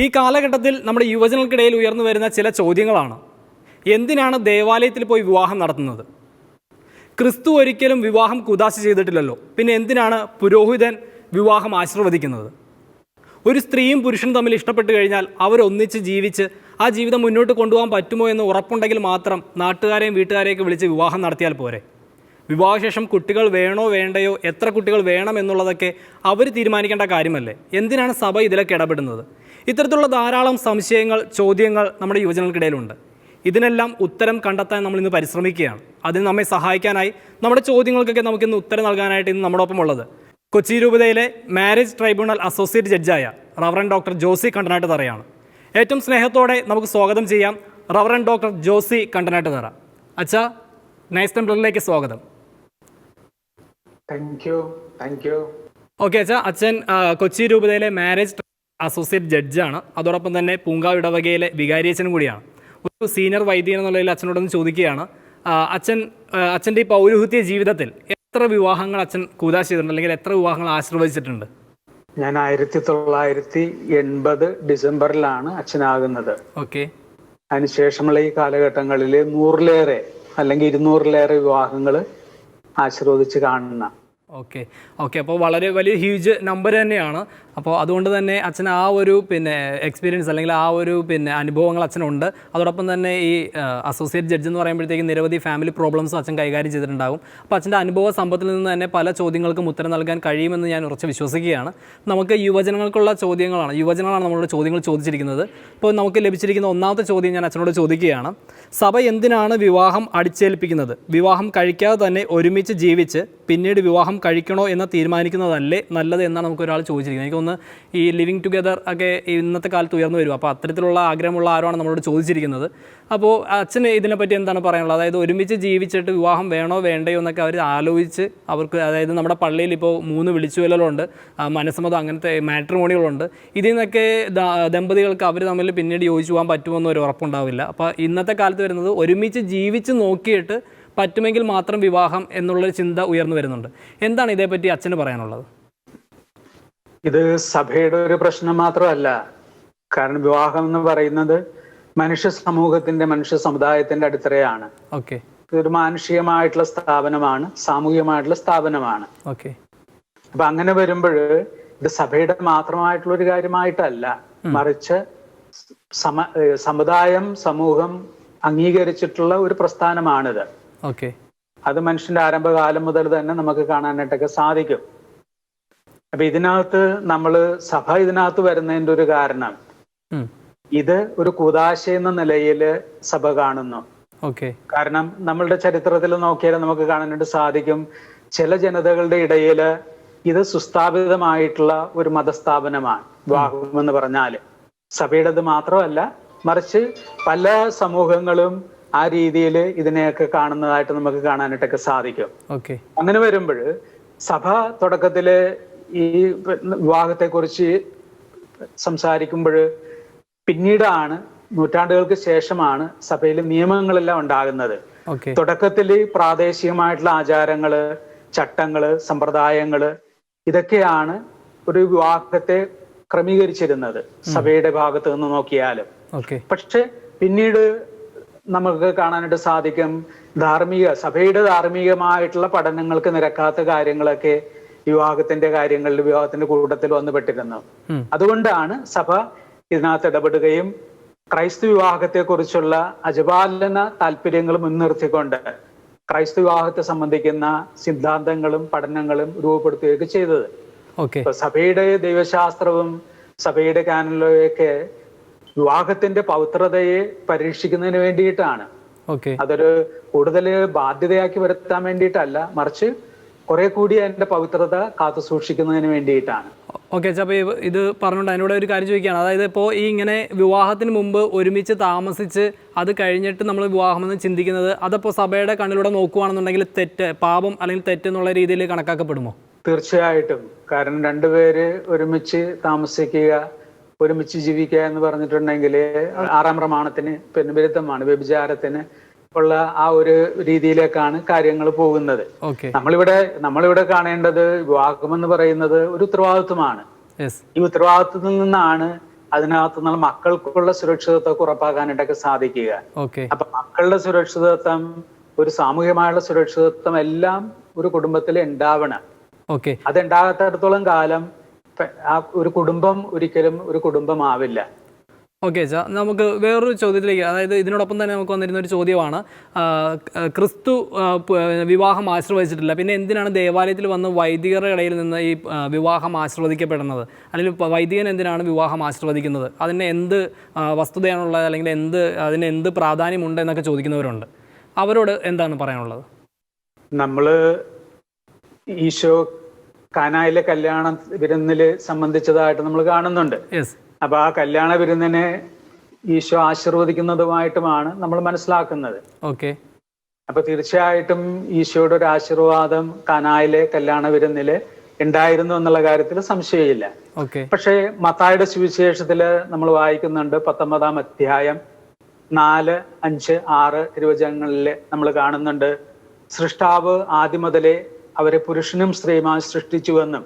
ഈ കാലഘട്ടത്തിൽ നമ്മുടെ യുവജനങ്ങൾക്കിടയിൽ ഉയർന്നു വരുന്ന ചില ചോദ്യങ്ങളാണ്. എന്തിനാണ് ദേവാലയത്തിൽ പോയി വിവാഹം നടത്തുന്നത്? ക്രിസ്തു ഒരിക്കലും വിവാഹം കുദാശ ചെയ്തിട്ടില്ലല്ലോ, പിന്നെ എന്തിനാണ് പുരോഹിതൻ വിവാഹം ആശീർവദിക്കുന്നത്? ഒരു സ്ത്രീയും പുരുഷനും തമ്മിൽ ഇഷ്ടപ്പെട്ട് കഴിഞ്ഞാൽ അവരൊന്നിച്ച് ജീവിച്ച് ആ ജീവിതം മുന്നോട്ട് കൊണ്ടുപോകാൻ പറ്റുമോ എന്ന് ഉറപ്പുണ്ടെങ്കിൽ മാത്രം നാട്ടുകാരെയും വീട്ടുകാരെയൊക്കെ വിളിച്ച് വിവാഹം നടത്തിയാൽ പോരെ? വിവാഹശേഷം കുട്ടികൾ വേണോ വേണ്ടയോ, എത്ര കുട്ടികൾ വേണം എന്നുള്ളതൊക്കെ അവർ തീരുമാനിക്കേണ്ട കാര്യമല്ലേ? എന്തിനാണ് സഭ ഇതിലൊക്കെ ഇടപെടുന്നത്? ഇത്തരത്തിലുള്ള ധാരാളം സംശയങ്ങൾ, ചോദ്യങ്ങൾ നമ്മുടെ യുവജനങ്ങൾക്കിടയിലുണ്ട്. ഇതിനെല്ലാം ഉത്തരം കണ്ടെത്താൻ നമ്മൾ ഇന്ന് പരിശ്രമിക്കുകയാണ്. അതിന് നമ്മെ സഹായിക്കാനായി നമ്മുടെ ചോദ്യങ്ങൾക്കൊക്കെ നമുക്കിന്ന് ഉത്തരം നൽകാനായിട്ട് ഇന്ന് നമ്മുടെ ഒപ്പം ഉള്ളത് കൊച്ചി രൂപതയിലെ മാരേജ് ട്രൈബ്യൂണൽ അസോസിയേറ്റ് ജഡ്ജായ റവറൻ ഡോക്ടർ ജോസി കണ്ടനാട്ടുതറയാണ്. ഏറ്റവും സ്നേഹത്തോടെ നമുക്ക് സ്വാഗതം ചെയ്യാം റവറൻ ഡോക്ടർ ജോസി കണ്ടനാട്ടുതറ. അച്ഛാ, നൈസ് ടെംപ്ലറിലേക്ക് സ്വാഗതം. Thank you. ഓക്കെ അച്ഛാ, അച്ഛൻ കൊച്ചി രൂപതയിലെ മാരേജ് അസോസിയേറ്റ് ജഡ്ജാണ്. അതോടൊപ്പം തന്നെ പൂങ്കാവ് ഇടവകയിലെ വികാരിയച്ഛനും കൂടിയാണ്. ഒരു സീനിയർ വൈദ്യൻ എന്നുള്ളതിൽ അച്ഛനോടൊന്ന് ചോദിക്കുകയാണ്, അച്ഛൻ്റെ ഈ പൗരോഹിത്യ ജീവിതത്തിൽ എത്ര വിവാഹങ്ങൾ അച്ഛൻ കൂദാശ ചെയ്തിട്ടുണ്ട്, അല്ലെങ്കിൽ എത്ര വിവാഹങ്ങൾ ആശീർവദിച്ചിട്ടുണ്ട്? ഞാൻ 1980 ഡിസംബറിലാണ് അച്ഛനാകുന്നത്. ഓക്കെ. അതിനുശേഷമുള്ള ഈ കാലഘട്ടങ്ങളിൽ 100-ലേറെ അല്ലെങ്കിൽ 200-ലേറെ വിവാഹങ്ങൾ ആശീർവദിച്ച് കാണുന്ന. ഓക്കെ. അപ്പോൾ വളരെ വലിയ ഹ്യൂജ് നമ്പർ തന്നെയാണ്. അപ്പോൾ അതുകൊണ്ട് തന്നെ അച്ഛൻ ആ ഒരു എക്സ്പീരിയൻസ് അല്ലെങ്കിൽ ആ ഒരു അനുഭവങ്ങൾ അച്ഛനുണ്ട്. അതോടൊപ്പം തന്നെ ഈ അസോസിയേറ്റ് ജഡ്ജ് എന്ന് പറയുമ്പോഴത്തേക്കും നിരവധി ഫാമിലി പ്രോബ്ലംസും അച്ഛൻ കൈകാര്യം ചെയ്തിട്ടുണ്ടാകും. അപ്പോൾ അച്ഛൻ്റെ അനുഭവ സമ്പത്തിൽ നിന്ന് തന്നെ പല ചോദ്യങ്ങൾക്കും ഉത്തരം നൽകാൻ കഴിയുമെന്ന് ഞാൻ ഉറച്ച് വിശ്വസിക്കുകയാണ്. നമുക്ക് യുവജനങ്ങൾക്കുള്ള യുവജനങ്ങളാണ് നമ്മളോട് ചോദ്യങ്ങൾ ചോദിച്ചിരിക്കുന്നത്. ഇപ്പോൾ നമുക്ക് ലഭിച്ചിരിക്കുന്ന ഒന്നാമത്തെ ചോദ്യം ഞാൻ അച്ഛനോട് ചോദിക്കുകയാണ്. സഭ എന്തിനാണ് വിവാഹം അടിച്ചേൽപ്പിക്കുന്നത്? വിവാഹം കഴിക്കാതെ തന്നെ ഒരുമിച്ച് ജീവിച്ച് പിന്നീട് വിവാഹം കഴിക്കണോ എന്ന് തീരുമാനിക്കുന്നതല്ലേ നല്ലത് എന്നാണ് നമുക്കൊരാൾ ചോദിച്ചിരിക്കുന്നത്. എനിക്കൊന്ന് ഈ ലിവിങ് ടുഗെദർ ഒക്കെ ഇന്നത്തെ കാലത്ത് ഉയർന്നു വരും. അപ്പോൾ അത്തരത്തിലുള്ള ആഗ്രഹമുള്ള ആരുമാണ് നമ്മളോട് ചോദിച്ചിരിക്കുന്നത്. അപ്പോൾ അച്ഛന് ഇതിനെപ്പറ്റി എന്താണ് പറയാനുള്ളത്? അതായത് ഒരുമിച്ച് ജീവിച്ചിട്ട് വിവാഹം വേണോ വേണ്ടയോ എന്നൊക്കെ അവർ ആലോചിച്ച് അവർക്ക്, അതായത് നമ്മുടെ പള്ളിയിൽ ഇപ്പോൾ 3 വിളിച്ചുവല്ലലുണ്ട്, മനസ്സമ്മതം, അങ്ങനത്തെ മാട്രിമോണികളുണ്ട്. ഇതിൽ നിന്നൊക്കെ ദമ്പതികൾക്ക് അവർ തമ്മിൽ പിന്നീട് യോജിച്ചു പോകാൻ പറ്റുമെന്ന് ഒരു ഉറപ്പുണ്ടാവില്ല. അപ്പോൾ ഇന്നത്തെ കാലത്ത് വരുന്നത് ഒരുമിച്ച് ജീവിച്ച് നോക്കിയിട്ട് പറ്റുമെങ്കിൽ മാത്രം വിവാഹം എന്നുള്ളൊരു ചിന്ത ഉയർന്നു വരുന്നുണ്ട്. എന്താണ് ഇതേപ്പറ്റി അച്ഛന് പറയാനുള്ളത്? ഇത് സഭയുടെ ഒരു പ്രശ്നം മാത്രമല്ല. കാരണം വിവാഹം എന്ന് പറയുന്നത് മനുഷ്യ സമൂഹത്തിന്റെ, മനുഷ്യ സമുദായത്തിന്റെ അടിത്തറയാണ്. ഓക്കെ. ഇതൊരു മാനുഷികമായിട്ടുള്ള സ്ഥാപനമാണ്, സാമൂഹികമായിട്ടുള്ള സ്ഥാപനമാണ്. ഓക്കെ. അപ്പൊ അങ്ങനെ വരുമ്പോൾ ഇത് സഭയുടെ മാത്രമായിട്ടുള്ള ഒരു കാര്യമായിട്ടല്ല, മറിച്ച് സമുദായം, സമൂഹം അംഗീകരിച്ചിട്ടുള്ള ഒരു പ്രസ്ഥാനമാണിത്. ഓക്കെ. അത് മനുഷ്യന്റെ ആരംഭകാലം മുതൽ തന്നെ നമുക്ക് കാണാനായിട്ടൊക്കെ സാധിക്കും. അപ്പൊ സഭ ഇതിനകത്ത് വരുന്നതിന്റെ ഒരു കാരണം, ഇത് ഒരു കൂദാശ എന്ന നിലയിൽ സഭ കാണുന്നു. കാരണം നമ്മളുടെ ചരിത്രത്തിൽ നോക്കിയാൽ നമുക്ക് കാണാനായിട്ട് സാധിക്കും, ചില ജനതകളുടെ ഇടയിൽ ഇത് സുസ്ഥാപിതമായിട്ടുള്ള ഒരു മതസ്ഥാപനമാണ് വിവാഹം എന്ന് പറഞ്ഞാല്. സഭയുടേത് മാത്രമല്ല, മറിച്ച് പല സമൂഹങ്ങളും ആ രീതിയിൽ ഇതിനെയൊക്കെ കാണുന്നതായിട്ട് നമുക്ക് കാണാനായിട്ടൊക്കെ സാധിക്കും. അങ്ങനെ വരുമ്പോൾ സഭ തുടക്കത്തില് ഈ വിവാഹത്തെ കുറിച്ച് സംസാരിക്കുമ്പോൾ പിന്നീടാണ്, നൂറ്റാണ്ടുകൾക്ക് ശേഷമാണ് സഭയിൽ നിയമങ്ങളെല്ലാം ഉണ്ടാകുന്നത്. തുടക്കത്തിൽ പ്രാദേശികമായിട്ടുള്ള ആചാരങ്ങള്, ചട്ടങ്ങള്, സമ്പ്രദായങ്ങള്, ഇതൊക്കെയാണ് ഒരു വിവാഹത്തെ ക്രമീകരിച്ചിരുന്നത് സഭയുടെ ഭാഗത്ത് നിന്ന് നോക്കിയാലും. പക്ഷെ പിന്നീട് നമുക്ക് കാണാനായിട്ട് സാധിക്കും, സഭയുടെ ധാർമ്മികമായിട്ടുള്ള പഠനങ്ങൾക്ക് നിരക്കാത്ത കാര്യങ്ങളൊക്കെ വിവാഹത്തിന്റെ കൂട്ടത്തിൽ വന്നുപെട്ടിരുന്നു. അതുകൊണ്ടാണ് സഭ ഇതിനകത്ത് ഇടപെടുകയും ക്രൈസ്തവ വിവാഹത്തെ കുറിച്ചുള്ള അജപാലന താല്പര്യങ്ങൾ മുൻനിർത്തിക്കൊണ്ട് ക്രൈസ്തവ വിവാഹത്തെ സംബന്ധിക്കുന്ന സിദ്ധാന്തങ്ങളും പഠനങ്ങളും രൂപപ്പെടുത്തുകയൊക്കെ ചെയ്തത്. സഭയുടെ ദൈവശാസ്ത്രവും സഭയുടെ കാനലൊക്കെ വിവാഹത്തിന്റെ പവിത്രതയെ പരീക്ഷിക്കുന്നതിന് വേണ്ടിയിട്ടാണ്. അതൊരു കൂടുതൽ ബാധ്യതയാക്കി വരുത്താൻ വേണ്ടിയിട്ടല്ല, മറിച്ച് കുറെ കൂടി അതിന്റെ പവിത്രത കാത്തു സൂക്ഷിക്കുന്നതിന് വേണ്ടിയിട്ടാണ്. ഓക്കെ. അപ്പോൾ ഇത് പറഞ്ഞുകൊണ്ട് അതിനോട് ഒരു കാര്യം ചോദിക്കുകയാണ്. അതായത് ഇപ്പോൾ ഈ ഇങ്ങനെ വിവാഹത്തിന് മുമ്പ് ഒരുമിച്ച് താമസിച്ച് അത് കഴിഞ്ഞിട്ട് നമ്മൾ വിവാഹമെന്ന് ചിന്തിക്കുന്നത്, അതപ്പോൾ സഭയുടെ കണ്ണിലൂടെ നോക്കുകയാണെന്നുണ്ടെങ്കിൽ പാപം അല്ലെങ്കിൽ തെറ്റ് എന്നുള്ള രീതിയിൽ കണക്കാക്കപ്പെടുമോ? തീർച്ചയായിട്ടും. കാരണം രണ്ടുപേര് ഒരുമിച്ച് താമസിക്കുക, ഒരുമിച്ച് ജീവിക്കുക എന്ന് പറഞ്ഞിട്ടുണ്ടെങ്കിൽ 6-ാം പ്രമാണത്തിന് വിരുദ്ധമാണ്, വ്യഭിചാരത്തിന് ഉള്ള ആ ഒരു രീതിയിലേക്കാണ് കാര്യങ്ങൾ പോകുന്നത്. നമ്മളിവിടെ കാണേണ്ടത് വിവാഹം എന്ന് പറയുന്നത് ഒരു ഉത്തരവാദിത്വമാണ്. ഈ ഉത്തരവാദിത്വത്തിൽ നിന്നാണ് അതിനകത്ത് നിന്ന് മക്കൾക്കുള്ള സുരക്ഷിതത്വം ഉറപ്പാക്കാനായിട്ടൊക്കെ സാധിക്കുക. ഓക്കെ. അപ്പൊ മക്കളുടെ സുരക്ഷിതത്വം, ഒരു സാമൂഹികമായുള്ള സുരക്ഷിതത്വം എല്ലാം ഒരു കുടുംബത്തിൽ ഉണ്ടാവണം. ഓക്കെ. അതുണ്ടാകാത്തിടത്തോളം കാലം ആ ഒരു കുടുംബം ഒരിക്കലും ഒരു കുടുംബമാവില്ല. ഓക്കെ അച്ഛാ, നമുക്ക് വേറൊരു ചോദ്യത്തിലേക്ക്, അതായത് ഇതിനോടൊപ്പം തന്നെ നമുക്ക് വന്നിരുന്ന ഒരു ചോദ്യമാണ്, ക്രിസ്തു വിവാഹം ആശീർവദിച്ചിട്ടില്ല, പിന്നെ എന്തിനാണ് ദേവാലയത്തിൽ വന്ന് വൈദികരുടെ ഇടയിൽ നിന്ന് ഈ വിവാഹം ആശീർവദിക്കപ്പെടുന്നത്? അല്ലെങ്കിൽ വൈദികൻ എന്തിനാണ് വിവാഹം ആശീർവദിക്കുന്നത്? അതിന് എന്ത് വസ്തുതയാണുള്ളത്, അല്ലെങ്കിൽ അതിന് എന്ത് പ്രാധാന്യമുണ്ട് എന്നൊക്കെ ചോദിക്കുന്നവരുണ്ട്. അവരോട് എന്താണ് പറയാനുള്ളത്? നമ്മള് ഈശോ കാനായിലെ കല്യാണ വിരുന്നില് സംബന്ധിച്ചതായിട്ട് നമ്മൾ കാണുന്നുണ്ട്. അപ്പൊ ആ കല്യാണ വിരുന്നിനെ ഈശോ ആശീർവദിക്കുന്നതുമായിട്ടുമാണ് നമ്മൾ മനസ്സിലാക്കുന്നത്. ഓക്കെ. അപ്പൊ തീർച്ചയായിട്ടും ഈശോയുടെ ഒരു ആശീർവാദം കാനായിലെ കല്യാണ വിരുന്നില് ഉണ്ടായിരുന്നു എന്നുള്ള കാര്യത്തിൽ സംശയമില്ല. പക്ഷേ മത്തായിയുടെ സുവിശേഷത്തില് നമ്മൾ വായിക്കുന്നുണ്ട്, 19-ാം അധ്യായം 4, 5, 6 തിരുവചനങ്ങളില് നമ്മൾ കാണുന്നുണ്ട്, സൃഷ്ടാവ് ആദ്യം മുതലേ അവരെ പുരുഷനും സ്ത്രീയുമായി സൃഷ്ടിച്ചുവെന്നും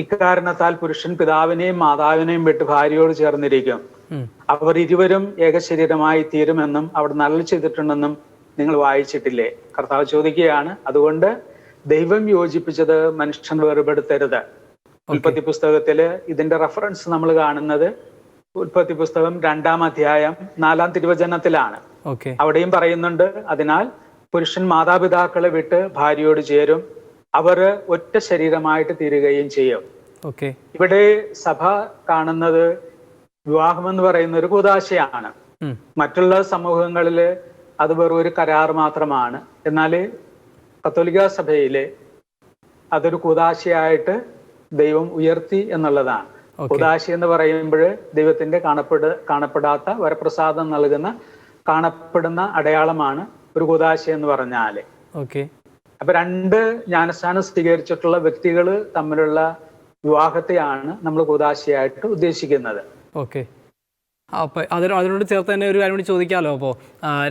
ഇക്കാരണത്താൽ പുരുഷൻ പിതാവിനെയും മാതാവിനെയും വിട്ട് ഭാര്യയോട് ചേർന്നിരിക്കും, അവർ ഇരുവരും ഏകശരീരമായി തീരുമെന്നും അവിടെ നല്ല ചെയ്തിട്ടുണ്ടെന്നും നിങ്ങൾ വായിച്ചിട്ടില്ലേ? കർത്താവ് ചോദിക്കുകയാണ്. അതുകൊണ്ട് ദൈവം യോജിപ്പിച്ചത് മനുഷ്യൻ വേർപെടുത്തരുത്. ഉൽപ്പത്തി പുസ്തകത്തില് ഇതിന്റെ റെഫറൻസ് നമ്മൾ കാണുന്നത് ഉൽപ്പത്തി പുസ്തകം 2-ാം അധ്യായം 4-ാം തിരുവചനത്തിലാണ്. അവിടെയും പറയുന്നുണ്ട്, അതിനാൽ പുരുഷൻ മാതാപിതാക്കളെ വിട്ട് ഭാര്യയോട് ചേരും, അവർ ഒറ്റ ശരീരമായിട്ട് തീരുകയും ചെയ്യും. ഇവിടെ സഭ കാണുന്നത് വിവാഹം എന്ന് പറയുന്ന ഒരു കൂദാശയാണ്. മറ്റുള്ള സമൂഹങ്ങളില് അത് വെറും ഒരു കരാർ മാത്രമാണ്. എന്നാല് കത്തോലിക്ക സഭയില് അതൊരു കൂദാശയായിട്ട് ദൈവം ഉയർത്തി എന്നുള്ളതാണ്. കൂദാശ എന്ന് പറയുമ്പോൾ ദൈവത്തിന്റെ കാണപ്പെടാത്ത വരപ്രസാദം നൽകുന്ന കാണപ്പെടുന്ന അടയാളമാണ് ഒരു കൂദാശ എന്ന് പറഞ്ഞാല്. അപ്പൊ 2 ജ്ഞാനസ്നാനം സ്വീകരിച്ചിട്ടുള്ള വ്യക്തികൾ തമ്മിലുള്ള വിവാഹത്തെയാണ് നമ്മൾ കൂദാശയായിട്ട് ഉദ്ദേശിക്കുന്നത്. ഓക്കെ. അപ്പോൾ അതിനോട് ചേർത്ത് തന്നെ ഒരു കാര്യം കൂടി ചോദിക്കാമല്ലോ. അപ്പോൾ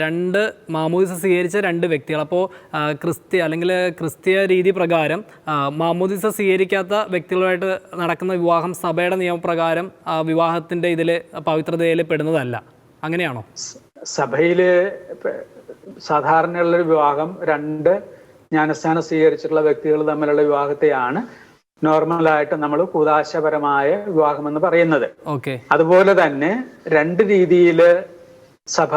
2 മാമോദിസ സ്വീകരിച്ച 2 വ്യക്തികൾ, അപ്പോൾ ക്രിസ്തീയ രീതി പ്രകാരം മാമോദിസ സ്വീകരിക്കാത്ത വ്യക്തികളുമായിട്ട് നടക്കുന്ന വിവാഹം സഭയുടെ നിയമപ്രകാരം വിവാഹത്തിൻ്റെ ഇതിൽ പവിത്രതയിൽ പെടുന്നതല്ല, അങ്ങനെയാണോ? സഭയില് സാധാരണയുള്ളൊരു വിവാഹം 2 ജ്ഞാനസ്നാനം സ്വീകരിച്ചിട്ടുള്ള വ്യക്തികൾ തമ്മിലുള്ള വിവാഹത്തെയാണ് നോർമലായിട്ട് നമ്മൾ കൂദാശപരമായ വിവാഹം എന്ന് പറയുന്നത്. അതുപോലെ തന്നെ 2 രീതിയില് സഭ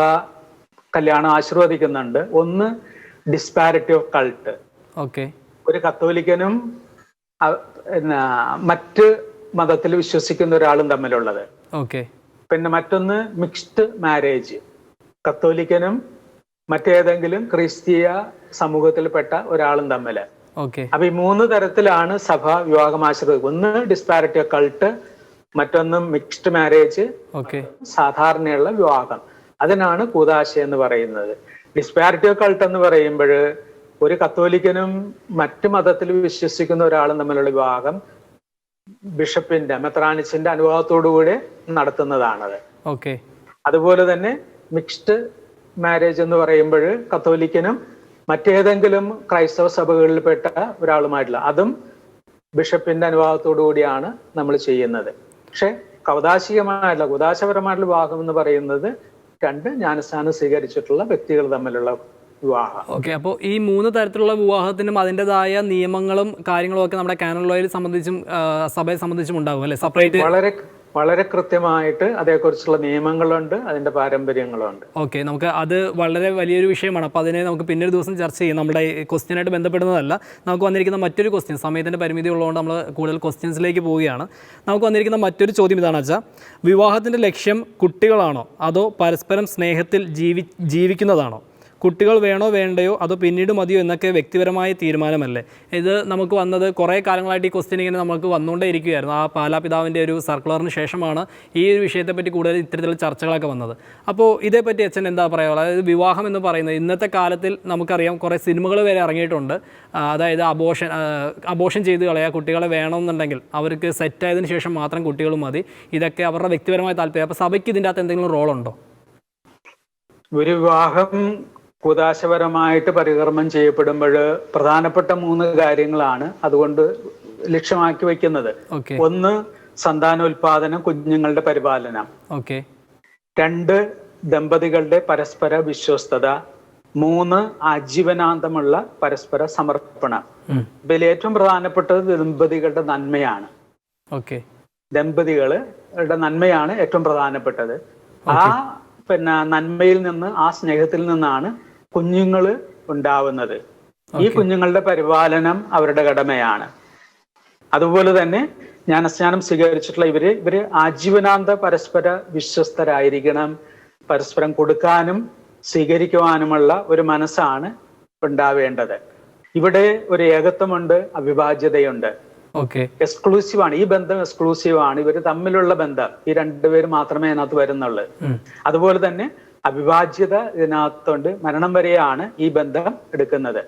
കല്യാണം ആശീർവദിക്കുന്നുണ്ട്. ഒന്ന് ഡിസ്പാരിറ്റി ഓഫ് കൾട്ട്, ഒരു കത്തോലിക്കനും മറ്റ് മതത്തിൽ വിശ്വസിക്കുന്ന ഒരാളും തമ്മിലുള്ളത്. പിന്നെ മറ്റൊന്ന് മിക്സ്ഡ് മാരേജ്, കത്തോലിക്കനും മറ്റേതെങ്കിലും ക്രിസ്തീയ സമൂഹത്തിൽപ്പെട്ട ഒരാളും തമ്മില്. അപ്പൊ ഈ 3 തരത്തിലാണ് സഭ വിവാഹം ആശീർവദിക്കുക. ഒന്ന് ഡിസ്പാരിറ്റി ഓഫ് കൾട്ട്, മറ്റൊന്ന് മിക്സ്ഡ് മാരേജ്, സാധാരണയുള്ള വിവാഹം. അതിനാണ് കൂദാശ എന്ന് പറയുന്നത്. ഡിസ്പാരിറ്റി ഓഫ് കൾട്ട് എന്ന് പറയുമ്പോൾ ഒരു കത്തോലിക്കനും മറ്റു മതത്തിൽ വിശ്വസിക്കുന്ന ഒരാളും തമ്മിലുള്ള വിവാഹം ബിഷപ്പിന്റെ മെത്രാനിച്ചിന്റെ അനുഭവത്തോടുകൂടി നടത്തുന്നതാണത്. അതുപോലെ തന്നെ മിക്സ്ഡ് മാരേജ് എന്ന് പറയുമ്പോൾ കത്തോലിക്കനും മറ്റേതെങ്കിലും ക്രൈസ്തവ സഭകളിൽപ്പെട്ട ഒരാളുമായിട്ടുള്ള, അതും ബിഷപ്പിന്റെ അനുവാദത്തോടു കൂടിയാണ് നമ്മൾ ചെയ്യുന്നത്. പക്ഷെ കൂദാശപരമായിട്ടുള്ള വിവാഹം എന്ന് പറയുന്നത് 2 ജ്ഞാനസ്നാനം സ്വീകരിച്ചിട്ടുള്ള വ്യക്തികൾ തമ്മിലുള്ള വിവാഹം. അപ്പോൾ ഈ 3 തരത്തിലുള്ള വിവാഹത്തിനും അതിൻ്റെതായ നിയമങ്ങളും കാര്യങ്ങളും ഒക്കെ നമ്മുടെ കാനൻ ലോയിൽ സംബന്ധിച്ചും സഭയെ സംബന്ധിച്ചും ഉണ്ടാകും അല്ലെ? സെപ്പറേറ്റ് വളരെ കൃത്യമായിട്ട് അതേക്കുറിച്ചുള്ള നിയമങ്ങളുണ്ട്, അതിന്റെ പാരമ്പര്യങ്ങളുണ്ട്. നമുക്ക് അത് വളരെ വലിയൊരു വിഷയമാണ്. അപ്പോൾ അതിനെ നമുക്ക് പിന്നൊരു ദിവസം ചർച്ച ചെയ്യും. നമ്മുടെ ക്വസ്റ്റ്യനായിട്ട് ബന്ധപ്പെടുന്നതല്ല. നമുക്ക് വന്നിരിക്കുന്ന മറ്റൊരു ക്വസ്റ്റ്യൻ, സമയത്തിൻ്റെ പരിമിതി ഉള്ളതുകൊണ്ട് നമ്മൾ കൂടുതൽ ക്വസ്റ്റ്യൻസിലേക്ക് പോവുകയാണ്. നമുക്ക് വന്നിരിക്കുന്ന മറ്റൊരു ചോദ്യം ഇതാണ് വെച്ചാൽ, വിവാഹത്തിൻ്റെ ലക്ഷ്യം കുട്ടികളാണോ അതോ പരസ്പരം സ്നേഹത്തിൽ ജീവിക്കുന്നതാണോ? കുട്ടികൾ വേണോ വേണ്ടയോ അതോ പിന്നീട് മതിയോ എന്നൊക്കെ വ്യക്തിപരമായ തീരുമാനമല്ലേ? ഇത് നമുക്ക് വന്നത് കുറേ കാലങ്ങളായിട്ട് ഈ ക്വസ്റ്റ്യൻ ഇങ്ങനെ നമുക്ക് വന്നുകൊണ്ടേ ഇരിക്കുകയായിരുന്നു. ആ പാലാപിതാവിൻ്റെ ഒരു സർക്കുലറിന് ശേഷമാണ് ഈ ഒരു വിഷയത്തെപ്പറ്റി കൂടുതൽ ഇത്തരത്തിലുള്ള ചർച്ചകളൊക്കെ വന്നത്. അപ്പോൾ ഇതേപ്പറ്റി അച്ഛൻ എന്താ പറയുക? അതായത് വിവാഹം എന്ന് പറയുന്നത് ഇന്നത്തെ കാലത്തിൽ നമുക്കറിയാം കുറേ സിനിമകൾ വരെ ഇറങ്ങിയിട്ടുണ്ട്. അതായത് അബോഷൻ ചെയ്ത് കളയുക, കുട്ടികളെ വേണമെന്നുണ്ടെങ്കിൽ അവർക്ക് സെറ്റായതിനു ശേഷം മാത്രം കുട്ടികൾ മതി, ഇതൊക്കെ അവരുടെ വ്യക്തിപരമായ താല്പര്യം. അപ്പോൾ സഭയ്ക്ക് ഇതിൻ്റെ അകത്ത് എന്തെങ്കിലും റോളുണ്ടോ? ഒരു വിവാഹം കൂദാശപരമായിട്ട് പരികർമ്മം ചെയ്യപ്പെടുമ്പോൾ പ്രധാനപ്പെട്ട 3 കാര്യങ്ങളാണ് അതുകൊണ്ട് ലക്ഷ്യമാക്കി വെക്കുന്നത്. ഒന്ന്, സന്താനോൽപാദനം, കുഞ്ഞുങ്ങളുടെ പരിപാലനം. ഓക്കെ. 2 ദമ്പതികളുടെ പരസ്പര വിശ്വസ്തത. 3 ആജീവനാന്തമുള്ള പരസ്പര സമർപ്പണം. ഇതിൽ ഏറ്റവും പ്രധാനപ്പെട്ടത് ദമ്പതികളുടെ നന്മയാണ്. ഓക്കെ. ദമ്പതികളുടെ നന്മയാണ് ഏറ്റവും പ്രധാനപ്പെട്ടത്. ആ നന്മയിൽ നിന്ന്, ആ സ്നേഹത്തിൽ നിന്നാണ് കുഞ്ഞുങ്ങൾ ഉണ്ടാവുന്നത്. ഈ കുഞ്ഞുങ്ങളുടെ പരിപാലനം അവരുടെ കടമയാണ്. അതുപോലെ തന്നെ ജ്ഞാനസ്നാനം സ്വീകരിച്ചിട്ടുള്ള ഇവര് ആജീവനാന്ത പരസ്പര വിശ്വസ്തരായിരിക്കണം. പരസ്പരം കൊടുക്കാനും സ്വീകരിക്കുവാനുമുള്ള ഒരു മനസ്സാണ് ഉണ്ടാവേണ്ടത്. ഇവിടെ ഒരു ഏകത്വമുണ്ട്, അവിഭാജ്യതയുണ്ട്. എക്സ്ക്ലൂസീവ് ആണ്. ഈ ബന്ധം എക്സ്ക്ലൂസീവ് ആണ്. ഇവര് തമ്മിലുള്ള ബന്ധം ഈ 2 പേര് മാത്രമേ അതിനകത്ത് വരുന്നുള്ളൂ. അതുപോലെ തന്നെ അവിഭാജ്യത ഇതിനകത്തുണ്ട്. മരണം വരെയാണ് ഈ ബന്ധം എടുക്കുന്നത്.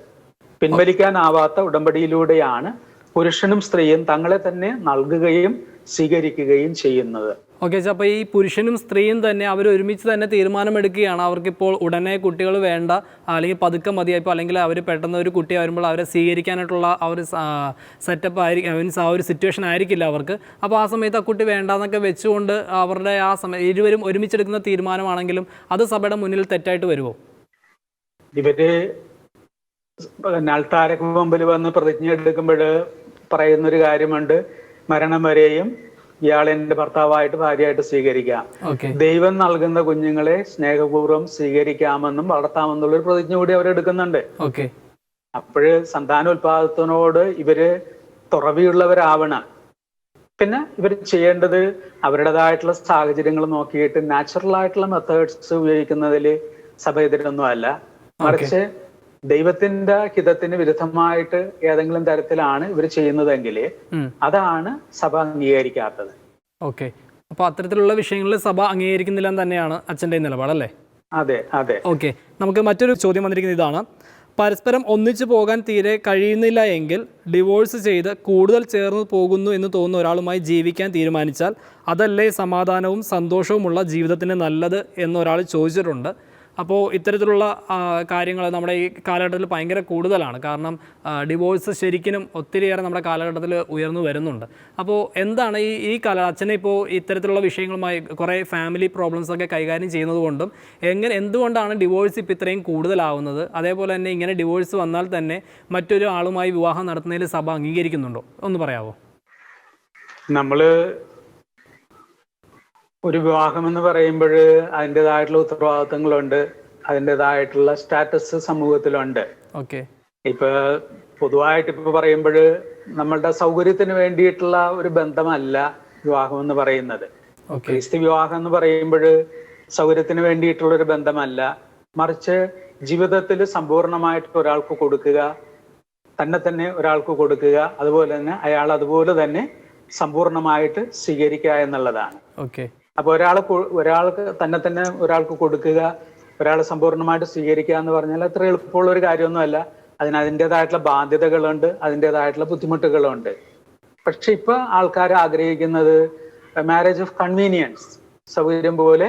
പിൻവലിക്കാനാവാത്ത ഉടമ്പടിയിലൂടെയാണ് പുരുഷനും സ്ത്രീയും തങ്ങളെ തന്നെ നൽകുകയും സ്വീകരിക്കുകയും ചെയ്യുന്നത്. ഓക്കെ. അപ്പോൾ ഈ പുരുഷനും സ്ത്രീയും തന്നെ അവർ ഒരുമിച്ച് തന്നെ തീരുമാനമെടുക്കുകയാണ്. അവർക്കിപ്പോൾ ഉടനെ കുട്ടികൾ വേണ്ട, അല്ലെങ്കിൽ പതുക്കെ മതിയായപ്പോൾ, അല്ലെങ്കിൽ അവർ പെട്ടെന്ന് ഒരു കുട്ടി വരുമ്പോൾ അവരെ സ്വീകരിക്കാനായിട്ടുള്ള ആ ഒരു സെറ്റപ്പ് ആയിരിക്കും, മീൻസ് ആ ഒരു സിറ്റുവേഷൻ ആയിരിക്കില്ല അവർക്ക്. അപ്പോൾ ആ സമയത്ത് ആ കുട്ടി വേണ്ടാന്നൊക്കെ വെച്ചുകൊണ്ട് അവരുടെ ആ ഇരുവരും ഒരുമിച്ചെടുക്കുന്ന തീരുമാനമാണെങ്കിലും അത് സഭയുടെ മുന്നിൽ തെറ്റായിട്ട് വരുമോ? ഇവര് ആൾത്താരക്ക് മുമ്പിൽ വന്ന് പ്രതിജ്ഞ എടുക്കുമ്പോൾ പറയുന്നൊരു കാര്യമുണ്ട്, മരണം വരെയും ഇയാളെ എൻ്റെ ഭർത്താവായിട്ട്, ഭാര്യയായിട്ട് സ്വീകരിക്കാം. ദൈവം നൽകുന്ന കുഞ്ഞുങ്ങളെ സ്നേഹപൂർവ്വം സ്വീകരിക്കാമെന്നും വളർത്താമെന്നുള്ളൊരു പ്രതിജ്ഞ കൂടി അവരെടുക്കുന്നുണ്ട്. അപ്പോഴ് സന്താനോൽപാദനത്തിനോട് ഇവര് തുറവിയുള്ളവരാവണം. പിന്നെ ഇവർ ചെയ്യേണ്ടത് അവരുടേതായിട്ടുള്ള സാഹചര്യങ്ങൾ നോക്കിയിട്ട് നാച്ചുറൽ ആയിട്ടുള്ള മെത്തേഡ്സ് ഉപയോഗിക്കുന്നതിൽ സഭ എതിരൊന്നും അല്ല. മറിച്ച് ദൈവത്തിന്റെ ഹിതത്തിന് വിരുദ്ധമായിട്ട് ഏതെങ്കിലും തരത്തിലാണ് ഇവർ ചെയ്യുന്നതെങ്കിൽ അതാണ് സഭ അംഗീകരിക്കാത്തത്. ഓക്കെ. അപ്പൊ അത്തരത്തിലുള്ള വിഷയങ്ങളിൽ സഭ അംഗീകരിക്കുന്നില്ല തന്നെയാണ് അച്ഛൻ്റെ നിലപാടല്ലേ? അതെ, അതെ. ഓക്കെ. നമുക്ക് മറ്റൊരു ചോദ്യം വന്നിരിക്കുന്നത് ഇതാണ്: പരസ്പരം ഒന്നിച്ചു പോകാൻ തീരെ കഴിയുന്നില്ല എങ്കിൽ ഡിവോഴ്സ് ചെയ്ത് കൂടുതൽ ചേർന്ന് പോകുന്നു എന്ന് തോന്നുന്ന ഒരാളുമായി ജീവിക്കാൻ തീരുമാനിച്ചാൽ അതല്ലേ സമാധാനവും സന്തോഷവുമുള്ള ജീവിതത്തിന് നല്ലത് എന്നൊരാൾ ചോദിച്ചിട്ടുണ്ട്. അപ്പോൾ ഇത്തരത്തിലുള്ള കാര്യങ്ങൾ നമ്മുടെ ഈ കാലഘട്ടത്തിൽ ഭയങ്കര കൂടുതലാണ്. കാരണം ഡിവോഴ്സ് ശരിക്കും ഒത്തിരിയേറെ നമ്മുടെ കാലഘട്ടത്തിൽ ഉയർന്നു വരുന്നുണ്ട്. അപ്പോൾ എന്താണ് ഈ അച്ഛനെ ഇപ്പോൾ ഇത്തരത്തിലുള്ള വിഷയങ്ങളുമായി കുറേ ഫാമിലി പ്രോബ്ലംസൊക്കെ കൈകാര്യം ചെയ്യുന്നത് കൊണ്ടും എന്തുകൊണ്ടാണ് ഡിവോഴ്സ് ഇപ്പോൾ ഇത്രയും കൂടുതലാവുന്നത്? അതേപോലെ തന്നെ ഇങ്ങനെ ഡിവോഴ്സ് വന്നാൽ തന്നെ മറ്റൊരു ആളുമായി വിവാഹം നടത്തുന്നതിൽ സഭ അംഗീകരിക്കുന്നുണ്ടോ? ഒന്ന് പറയാമോ? ഒരു വിവാഹം എന്ന് പറയുമ്പോൾ അതിൻ്റെതായിട്ടുള്ള ഉത്തരവാദിത്തങ്ങളുണ്ട്, അതിൻ്റെതായിട്ടുള്ള സ്റ്റാറ്റസ് സമൂഹത്തിലുണ്ട്. ഇപ്പൊ പൊതുവായിട്ട് ഇപ്പൊ പറയുമ്പോൾ നമ്മളുടെ സൗകര്യത്തിന് വേണ്ടിയിട്ടുള്ള ഒരു ബന്ധമല്ല വിവാഹം എന്ന് പറയുന്നത്. ക്രിസ്തു വിവാഹം എന്ന് പറയുമ്പോൾ സൗകര്യത്തിന് വേണ്ടിയിട്ടുള്ള ഒരു ബന്ധമല്ല, മറിച്ച് ജീവിതത്തിൽ സമ്പൂർണമായിട്ട് ഒരാൾക്ക് കൊടുക്കുക, തന്നെ ഒരാൾക്ക് കൊടുക്കുക, അതുപോലെ തന്നെ അയാൾ അതുപോലെ തന്നെ സമ്പൂർണമായിട്ട് സ്വീകരിക്കുക എന്നുള്ളതാണ്. അപ്പൊ ഒരാൾക്ക് തന്നെ ഒരാൾക്ക് കൊടുക്കുക, ഒരാൾ സമ്പൂർണ്ണമായിട്ട് സ്വീകരിക്കുക എന്ന് പറഞ്ഞാൽ അത്ര എളുപ്പമുള്ള ഒരു കാര്യമൊന്നുമല്ല. അതിൻ്റെതായിട്ടുള്ള ബാധ്യതകളുണ്ട്, അതിൻ്റെതായിട്ടുള്ള ബുദ്ധിമുട്ടുകളുണ്ട്. പക്ഷെ ഇപ്പൊ ആൾക്കാർ ആഗ്രഹിക്കുന്നത് മാരേജ് ഓഫ് കൺവീനിയൻസ്, സൗകര്യം പോലെ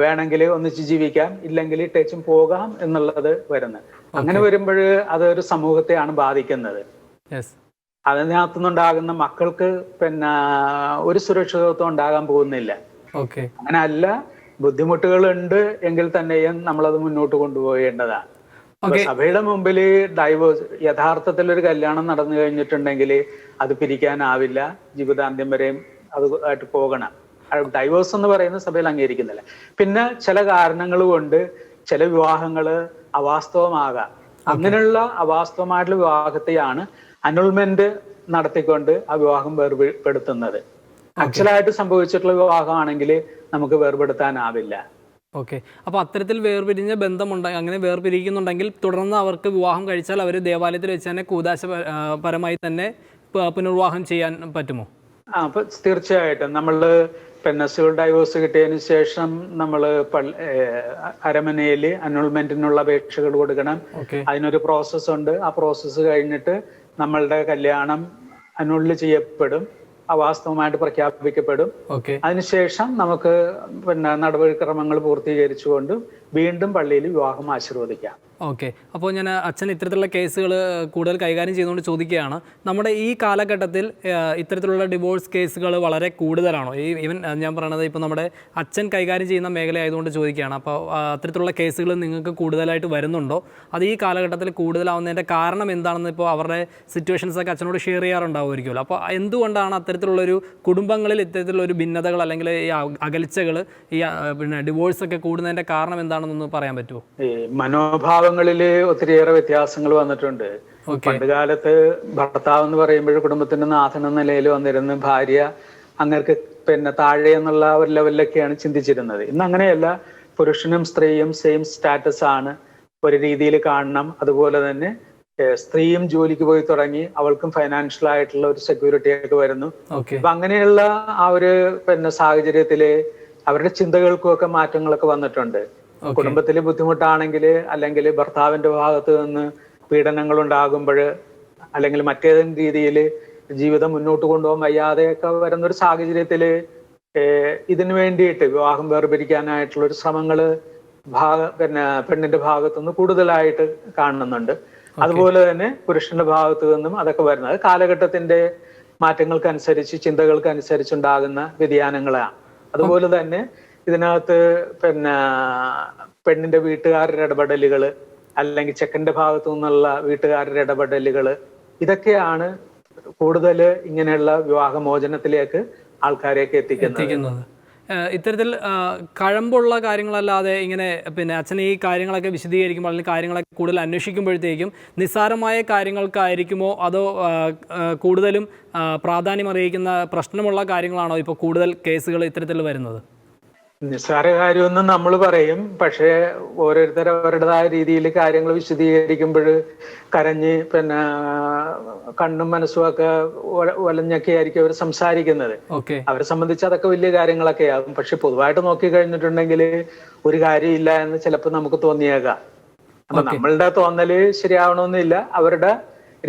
വേണമെങ്കിൽ ഒന്നിച്ച് ജീവിക്കാം, ഇല്ലെങ്കിൽ ടച്ചും പോകാം എന്നുള്ളത് വരുന്നത്. അങ്ങനെ വരുമ്പോൾ അതൊരു സമൂഹത്തെയാണ് ബാധിക്കുന്നത്. അതിനകത്തുനിന്നുണ്ടാകുന്ന മക്കൾക്ക് ഒരു സുരക്ഷിതത്വം ഉണ്ടാകാൻ പോകുന്നില്ല. അങ്ങനെ അല്ല, ബുദ്ധിമുട്ടുകളുണ്ട് എങ്കിൽ തന്നെയും നമ്മളത് മുന്നോട്ട് കൊണ്ടുപോകേണ്ടതാണ്. സഭയുടെ മുമ്പിൽ ഡൈവോഴ്സ്, യഥാർത്ഥത്തിൽ ഒരു കല്യാണം നടന്നു കഴിഞ്ഞിട്ടുണ്ടെങ്കിൽ അത് പിരിക്കാനാവില്ല, ജീവിതാന്ത്യം വരെയും അതുമായിട്ട് പോകണം. ഡൈവോഴ്സ് എന്ന് പറയുന്ന സഭയിൽ അംഗീകരിക്കുന്നില്ല. പിന്നെ ചില കാരണങ്ങൾ കൊണ്ട് ചില വിവാഹങ്ങള് അവാസ്തവമാകാം. അങ്ങനെയുള്ള അവാസ്തവമായിട്ടുള്ള വിവാഹത്തെയാണ് അനുൾമെന്റ് നടത്തിക്കൊണ്ട് ആ വിവാഹം വേർപെടുത്തുന്നത്. ആക്ച്വലായിട്ട് സംഭവിച്ചിട്ടുള്ള വിവാഹമാണെങ്കിൽ നമുക്ക് വേർപെടുത്താനാവില്ല. ഓക്കെ. അപ്പോൾ അത്തരത്തിൽ വേർപിരിഞ്ഞ ബന്ധമുണ്ടെങ്കിൽ, അങ്ങനെ വേർപിരിക്കുന്നുണ്ടെങ്കിൽ തുടർന്ന് അവർക്ക് വിവാഹം കഴിച്ചാൽ അവർ ദേവാലയത്തിൽ വെച്ച് തന്നെ കൂദാശപരമായി തന്നെ പുനർവിവാഹം ചെയ്യാൻ പറ്റുമോ? അപ്പൊ തീർച്ചയായിട്ടും നമ്മള് സിവിൽ ഡൈവോഴ്സ് കിട്ടിയതിന് ശേഷം നമ്മൾ അരമനയിൽ അനോൾമെന്റിനുള്ള അപേക്ഷകൾ കൊടുക്കണം. അതിനൊരു പ്രോസസ് ഉണ്ട്. ആ പ്രോസസ്സ് കഴിഞ്ഞിട്ട് നമ്മളുടെ കല്യാണം അനോൾ ചെയ്യപ്പെടും, അവാസ്തവമായിട്ട് പ്രഖ്യാപിക്കപ്പെടും. അതിനുശേഷം നമുക്ക് നടപടിക്രമങ്ങൾ പൂർത്തീകരിച്ചുകൊണ്ട് വീണ്ടും പള്ളിയിൽ വിവാഹം ആശീർവദിക്കാം. ഓക്കെ. അപ്പോൾ ഞാൻ അച്ഛൻ ഇത്തരത്തിലുള്ള കേസുകൾ കൂടുതൽ കൈകാര്യം ചെയ്തുകൊണ്ട് ചോദിക്കുകയാണ്, നമ്മുടെ ഈ കാലഘട്ടത്തിൽ ഇത്തരത്തിലുള്ള ഡിവോഴ്സ് കേസുകൾ വളരെ കൂടുതലാണോ? ഈവൻ ഞാൻ പറയണത് ഇപ്പോൾ നമ്മുടെ അച്ഛൻ കൈകാര്യം ചെയ്യുന്ന മേഖല ആയതുകൊണ്ട് ചോദിക്കുകയാണ്. അപ്പോൾ അത്തരത്തിലുള്ള കേസുകൾ നിങ്ങൾക്ക് കൂടുതലായിട്ട് വരുന്നുണ്ടോ? അത് ഈ കാലഘട്ടത്തിൽ കൂടുതലാവുന്നതിൻ്റെ കാരണം എന്താണെന്ന് ഇപ്പോൾ അവരുടെ സിറ്റുവേഷൻസൊക്കെ അച്ഛനോട് ഷെയർ ചെയ്യാറുണ്ടാവുമായിരിക്കുമല്ലോ. അപ്പോൾ എന്തുകൊണ്ടാണ് അത്തരത്തിലുള്ളൊരു കുടുംബങ്ങളിൽ ഇത്തരത്തിലുള്ളൊരു ഭിന്നതകൾ അല്ലെങ്കിൽ ഈ അകൽച്ചകൾ, ഈ പിന്നെ ഡിവോഴ്സൊക്കെ കൂടുന്നതിൻ്റെ കാരണം എന്താണെന്നൊന്ന് പറയാൻ പറ്റുമോ? മനോഭാവങ്ങളില് ഒത്തിരിയേറെ വ്യത്യാസങ്ങൾ വന്നിട്ടുണ്ട്. പണ്ട് കാലത്ത് ഭർത്താവ് എന്ന് പറയുമ്പോൾ കുടുംബത്തിന്റെ നാഥൻ എന്ന നിലയിൽ വന്നിരുന്ന ഭാര്യ അങ്ങർക്ക് പിന്നെ താഴെ എന്നുള്ള ഒരു ലെവലിലൊക്കെയാണ് ചിന്തിച്ചിരുന്നത്. ഇന്ന് അങ്ങനെയല്ല. പുരുഷനും സ്ത്രീയും സെയിം സ്റ്റാറ്റസ് ആണ്, ഒരു രീതിയിൽ കാണണം. അതുപോലെ തന്നെ സ്ത്രീയും ജോലിക്ക് പോയി തുടങ്ങി, അവൾക്കും ഫൈനാൻഷ്യൽ ആയിട്ടുള്ള ഒരു സെക്യൂരിറ്റി ഒക്കെ വരുന്നു. അപ്പൊ അങ്ങനെയുള്ള ആ ഒരു പിന്നെ സാഹചര്യത്തില് അവരുടെ ചിന്തകൾക്കും ഒക്കെ മാറ്റങ്ങളൊക്കെ വന്നിട്ടുണ്ട്. കുടുംബത്തില് ബുദ്ധിമുട്ടാണെങ്കിൽ, അല്ലെങ്കിൽ ഭർത്താവിന്റെ ഭാഗത്ത് നിന്ന് പീഡനങ്ങൾ ഉണ്ടാകുമ്പോൾ, അല്ലെങ്കിൽ മറ്റേതെങ്കിലും രീതിയിൽ ജീവിതം മുന്നോട്ട് കൊണ്ടുപോകാൻ വയ്യാതെയൊക്കെ വരുന്ന ഒരു സാഹചര്യത്തില് ഇതിനു വേണ്ടിയിട്ട് വിവാഹം വേർപിരിക്കാനായിട്ടുള്ള ഒരു ശ്രമങ്ങള് പിന്നെ പെണ്ണിന്റെ ഭാഗത്തു നിന്ന് കൂടുതലായിട്ട് കാണുന്നുണ്ട്. അതുപോലെ തന്നെ പുരുഷന്റെ ഭാഗത്തു നിന്നും അതൊക്കെ വരുന്നത് കാലഘട്ടത്തിന്റെ മാറ്റങ്ങൾക്കനുസരിച്ച്, ചിന്തകൾക്കനുസരിച്ചുണ്ടാകുന്ന വ്യതിയാനങ്ങളാണ്. അതുപോലെ തന്നെ ഇതിനകത്ത് പിന്നെ പെണ്ണിന്റെ വീട്ടുകാരുടെ ഇടപെടലുകള്, അല്ലെങ്കിൽ ചെക്കന്റെ ഭാഗത്തു നിന്നുള്ള വീട്ടുകാരുടെ ഇടപെടലുകള്, ഇതൊക്കെയാണ് കൂടുതൽ ഇങ്ങനെയുള്ള വിവാഹമോചനത്തിലേക്ക് ആൾക്കാരെയൊക്കെ എത്തിക്കുന്നത്. ഇത്തരത്തിൽ കഴമ്പുള്ള കാര്യങ്ങളല്ലാതെ ഇങ്ങനെ പിന്നെ അച്ഛൻ ഈ കാര്യങ്ങളൊക്കെ വിശദീകരിക്കുമ്പോൾ, അല്ലെങ്കിൽ കാര്യങ്ങളൊക്കെ കൂടുതൽ അന്വേഷിക്കുമ്പോഴത്തേക്കും നിസ്സാരമായ കാര്യങ്ങൾക്കായിരിക്കുമോ അതോ കൂടുതലും പ്രാധാന്യം അറിയിക്കുന്ന പ്രശ്നമുള്ള കാര്യങ്ങളാണോ ഇപ്പോൾ കൂടുതൽ കേസുകൾ ഇത്തരത്തിൽ വരുന്നത്? നിസ്സാര കാര്യമൊന്നും നമ്മൾ പറയും, പക്ഷേ ഓരോരുത്തർ അവരുടേതായ രീതിയിൽ കാര്യങ്ങൾ വിശദീകരിക്കുമ്പോൾ കരഞ്ഞ് പിന്നെ കണ്ണും മനസ്സും ഒക്കെ വലഞ്ഞൊക്കെ ആയിരിക്കും അവർ സംസാരിക്കുന്നത്. അവരെ സംബന്ധിച്ച് അതൊക്കെ വലിയ കാര്യങ്ങളൊക്കെ ആകും. പക്ഷെ പൊതുവായിട്ട് നോക്കി കഴിഞ്ഞിട്ടുണ്ടെങ്കിൽ ഒരു കാര്യമില്ല എന്ന് ചിലപ്പോൾ നമുക്ക് തോന്നിയേക്കാം. അപ്പൊ നമ്മളുടെ തോന്നല് ശരിയാവണമെന്നില്ല. അവരുടെ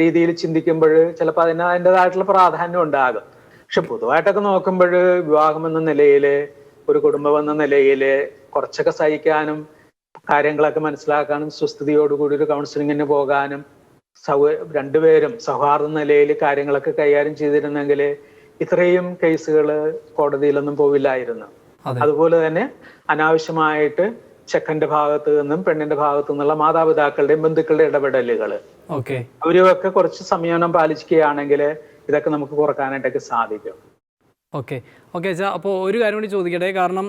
രീതിയിൽ ചിന്തിക്കുമ്പോൾ ചിലപ്പോൾ അതിൻ്റെതായിട്ടുള്ള പ്രാധാന്യം ഉണ്ടാകും. പക്ഷെ പൊതുവായിട്ടൊക്കെ നോക്കുമ്പോൾ വിവാഹം എന്ന നിലയില്, ഒരു കുടുംബം എന്ന നിലയില് കുറച്ചൊക്കെ സഹിക്കാനും കാര്യങ്ങളൊക്കെ മനസ്സിലാക്കാനും സ്വസ്ഥതയോടുകൂടി ഒരു കൗൺസിലിങ്ങിന് പോകാനും രണ്ടുപേരും സൗഹാർദ്ദ നിലയിൽ കാര്യങ്ങളൊക്കെ കൈകാര്യം ചെയ്തിരുന്നെങ്കിൽ ഇത്രയും കേസുകൾ കോടതിയിലൊന്നും പോവില്ലായിരുന്നു. അതുപോലെ തന്നെ അനാവശ്യമായിട്ട് ചെക്കന്റെ ഭാഗത്തു നിന്നും പെണ്ണിന്റെ ഭാഗത്തു നിന്നുള്ള മാതാപിതാക്കളുടെയും ബന്ധുക്കളുടെ ഇടപെടലുകള്, അവരൊക്കെ കുറച്ച് സംയമനം പാലിക്കുകയാണെങ്കിൽ ഇതൊക്കെ നമുക്ക് കുറക്കാനായിട്ടൊക്കെ സാധിക്കും. ഓക്കെ അച്ഛാ, അപ്പോൾ ഒരു കാര്യം കൂടി ചോദിക്കട്ടെ. കാരണം